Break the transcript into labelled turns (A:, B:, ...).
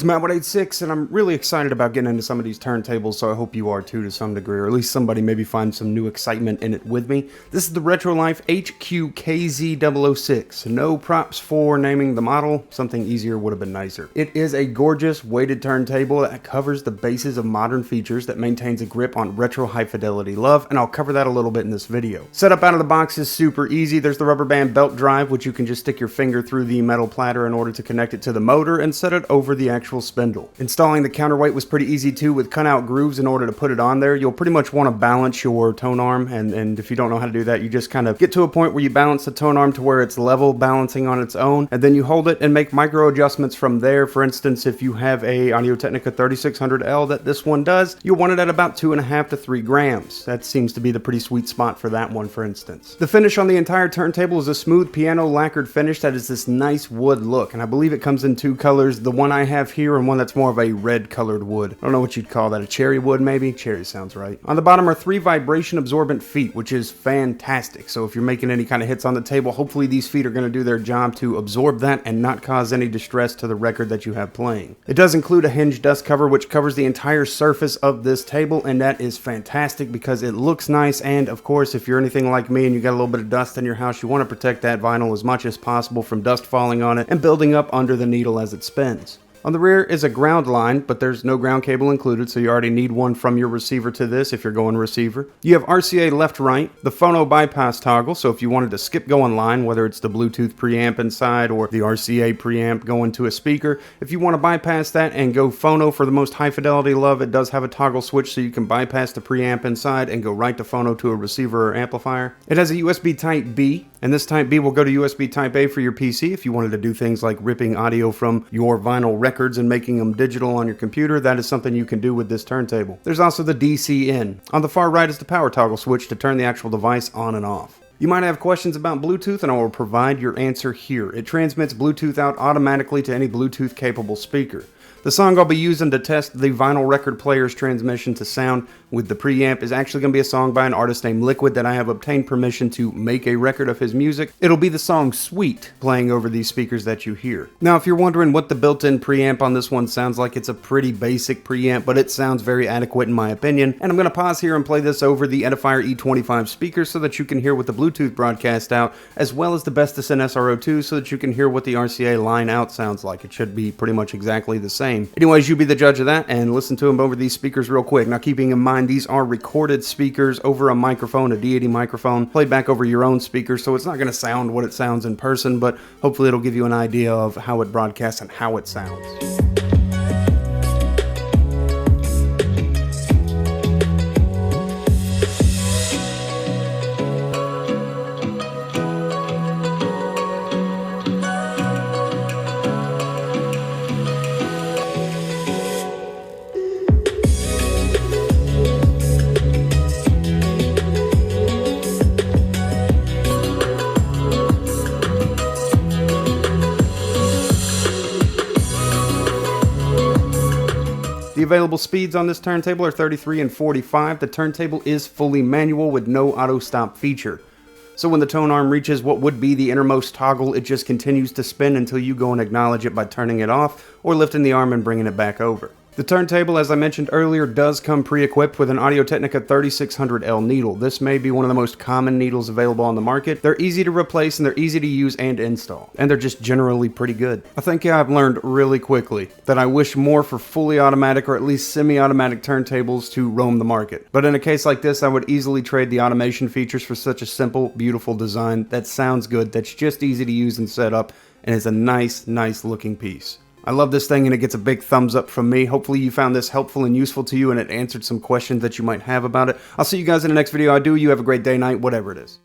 A: It's Matt186, and I'm really excited about getting into some of these turntables, so I hope you are too to some degree, or at least somebody maybe finds some new excitement in it with me. This is the Retrolife HQKZ-006. No props for naming the model, something easier would have been nicer. It is a gorgeous weighted turntable that covers the bases of modern features that maintains a grip on retro high fidelity love, and I'll cover that a little bit in this video. Setup out of the box is super easy. There's the rubber band belt drive, which you can just stick your finger through the metal platter in order to connect it to the motor and set it over the actual spindle. Installing the counterweight was pretty easy too, with cutout grooves in order to put it on there. You'll pretty much want to balance your tone arm, and if you don't know how to do that, you just kind of get to a point where you balance the tone arm to where it's level, balancing on its own, and then you hold it and make micro adjustments from there. For instance, if you have a Audio-Technica 3600L that this one does, you'll want it at about 2.5 to 3 grams. That seems to be the pretty sweet spot for that one, for instance. The finish on the entire turntable is a smooth piano lacquered finish that is this nice wood look, and I believe it comes in two colors, the one I have here and one that's more of a red colored wood. I don't know what you'd call that, a cherry wood maybe? Cherry sounds right. On the bottom are 3 vibration absorbent feet, which is fantastic. So if you're making any kind of hits on the table, hopefully these feet are going to do their job to absorb that and not cause any distress to the record that you have playing. It does include a hinged dust cover which covers the entire surface of this table, and that is fantastic because it looks nice, and of course if you're anything like me and you got a little bit of dust in your house, you want to protect that vinyl as much as possible from dust falling on it and building up under the needle as it spins. On the rear is a ground line, but there's no ground cable included, so you already need one from your receiver to this if you're going receiver. You have RCA left-right, the phono bypass toggle, so if you wanted to skip going line, whether it's the Bluetooth preamp inside or the RCA preamp going to a speaker, if you want to bypass that and go phono for the most high fidelity love, it does have a toggle switch so you can bypass the preamp inside and go right to phono to a receiver or amplifier. It has a USB Type B, and this Type B will go to USB Type A for your PC if you wanted to do things like ripping audio from your vinyl records and making them digital on your computer. That is something you can do with this turntable. There's also the DC in. On the far right is the power toggle switch to turn the actual device on and off. You might have questions about Bluetooth, and I will provide your answer here. It transmits Bluetooth out automatically to any Bluetooth capable speaker. The song I'll be using to test the vinyl record player's transmission to sound with the preamp is actually going to be a song by an artist named Liquid that I have obtained permission to make a record of his music. It'll be the song Sweet playing over these speakers that you hear. Now, if you're wondering what the built-in preamp on this one sounds like, it's a pretty basic preamp, but it sounds very adequate in my opinion. And I'm going to pause here and play this over the Edifier E25 speaker so that you can hear what the Bluetooth broadcast out, as well as the Bestison SR02 so that you can hear what the RCA line out sounds like. It should be pretty much exactly the same. Anyways, you be the judge of that and listen to them over these speakers real quick. Now, keeping in mind these are recorded speakers over a microphone, a D80 microphone, played back over your own speakers, so it's not going to sound what it sounds in person, but hopefully it'll give you an idea of how it broadcasts and how it sounds. The available speeds on this turntable are 33 and 45. The turntable is fully manual with no auto stop feature. So when the tone arm reaches what would be the innermost toggle, it just continues to spin until you go and acknowledge it by turning it off or lifting the arm and bringing it back over. The turntable, as I mentioned earlier, does come pre-equipped with an Audio-Technica 3600L needle. This may be one of the most common needles available on the market. They're easy to replace and they're easy to use and install. And they're just generally pretty good. I think I've learned really quickly that I wish more for fully automatic or at least semi-automatic turntables to roam the market. But in a case like this, I would easily trade the automation features for such a simple, beautiful design that sounds good, that's just easy to use and set up, and is a nice looking piece. I love this thing and it gets a big thumbs up from me. Hopefully you found this helpful and useful to you and it answered some questions that you might have about it. I'll see you guys in the next video. I do. You have a great day, night, whatever it is.